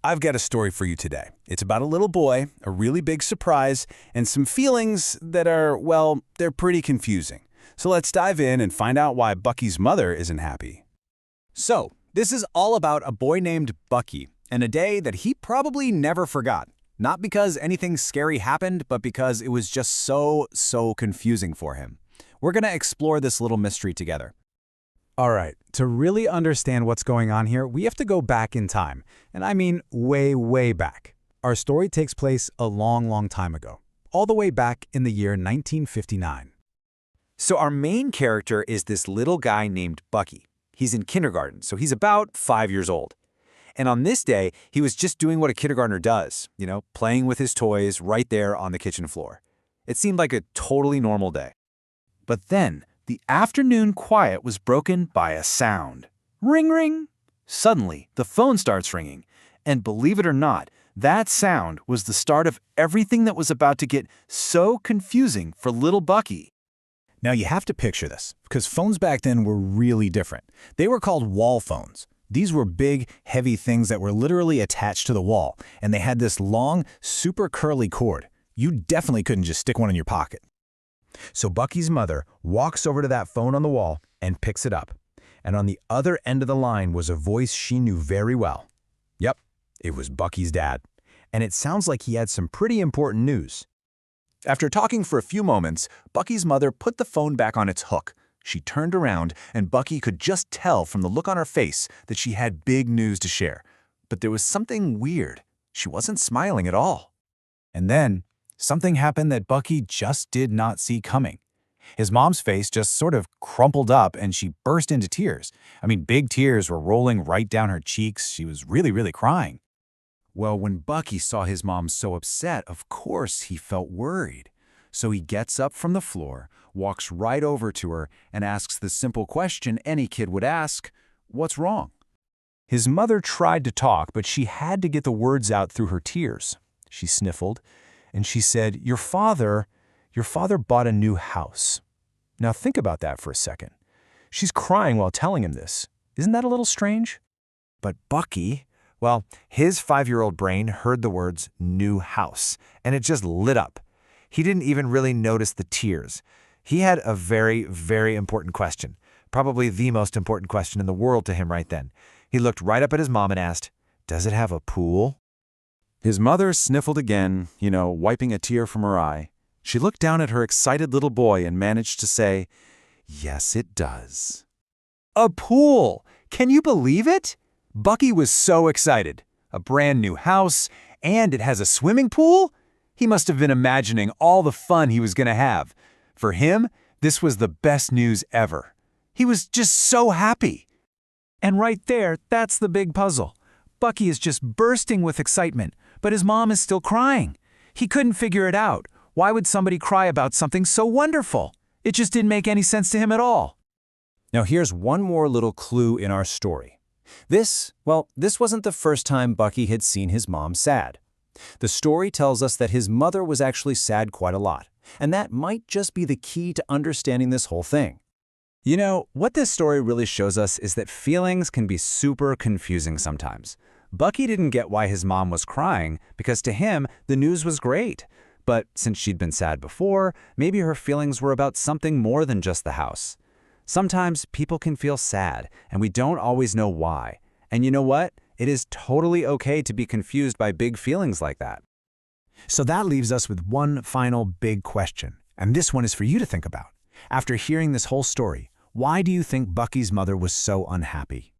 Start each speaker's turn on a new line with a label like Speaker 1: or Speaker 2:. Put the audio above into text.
Speaker 1: I've got a story for you today. It's about a little boy, a really big surprise, and some feelings that are, well, they're pretty confusing. So let's dive in and find out why Bucky's mother isn't happy.
Speaker 2: So, this is all about a boy named Bucky, and a day that he probably never forgot. Not because anything scary happened, but because it was just so confusing for him. We're going to explore this little mystery together.
Speaker 3: All right, to really understand what's going on here, we have to go back in time. And I mean way back. Our story takes place a long time ago, all the way back in the year 1959.
Speaker 2: So our main character is this little guy named Bucky. He's in kindergarten, so he's about 5 years old. And on this day, he was just doing what a kindergartner does, playing with his toys right there on the kitchen floor. It seemed like a totally normal day. But then, the afternoon quiet was broken by a sound. Ring, ring. Suddenly, the phone starts ringing. And believe it or not, that sound was the start of everything that was about to get so confusing for little Bucky.
Speaker 3: Now you have to picture this, because phones back then were really different. They were called wall phones. These were big, heavy things that were literally attached to the wall, and they had this long, super curly cord. You definitely couldn't just stick one in your pocket. So Bucky's mother walks over to that phone on the wall and picks it up. And on the other end of the line was a voice she knew very well. Yep, it was Bucky's dad. And it sounds like he had some pretty important news.
Speaker 2: After talking for a few moments, Bucky's mother put the phone back on its hook. She turned around, and Bucky could just tell from the look on her face that she had big news to share. But there was something weird. She wasn't smiling at all.
Speaker 3: And then, something happened that Bucky just did not see coming. His mom's face just sort of crumpled up and she burst into tears. I mean, big tears were rolling right down her cheeks. She was really crying. Well, when Bucky saw his mom so upset, of course he felt worried. So he gets up from the floor, walks right over to her, and asks the simple question any kid would ask, "What's wrong?" His mother tried to talk, but she had to get the words out through her tears. She sniffled, and she said, Your father bought a new house." Now think about that for a second. She's crying while telling him this. Isn't that a little strange?
Speaker 2: But Bucky, well, his 5-year-old brain heard the words new house, and it just lit up. He didn't even really notice the tears. He had a very important question, probably the most important question in the world to him right then. He looked right up at his mom and asked, "Does it have a pool?" His mother sniffled again, wiping a tear from her eye. She looked down at her excited little boy and managed to say, "Yes, it does." A pool! Can you believe it? Bucky was so excited. A brand new house, and it has a swimming pool? He must have been imagining all the fun he was going to have. For him, this was the best news ever. He was just so happy. And right there, that's the big puzzle. Bucky is just bursting with excitement, but his mom is still crying. He couldn't figure it out. Why would somebody cry about something so wonderful? It just didn't make any sense to him at all. Now here's one more little clue in our story. This wasn't the first time Bucky had seen his mom sad. The story tells us that his mother was actually sad quite a lot, and that might just be the key to understanding this whole thing. What this story really shows us is that feelings can be super confusing sometimes. Bucky didn't get why his mom was crying because to him, the news was great. But since she'd been sad before, maybe her feelings were about something more than just the house. Sometimes people can feel sad, and we don't always know why. And you know what? It is totally okay to be confused by big feelings like that. So that leaves us with one final big question, and this one is for you to think about. After hearing this whole story, why do you think Bucky's mother was so unhappy?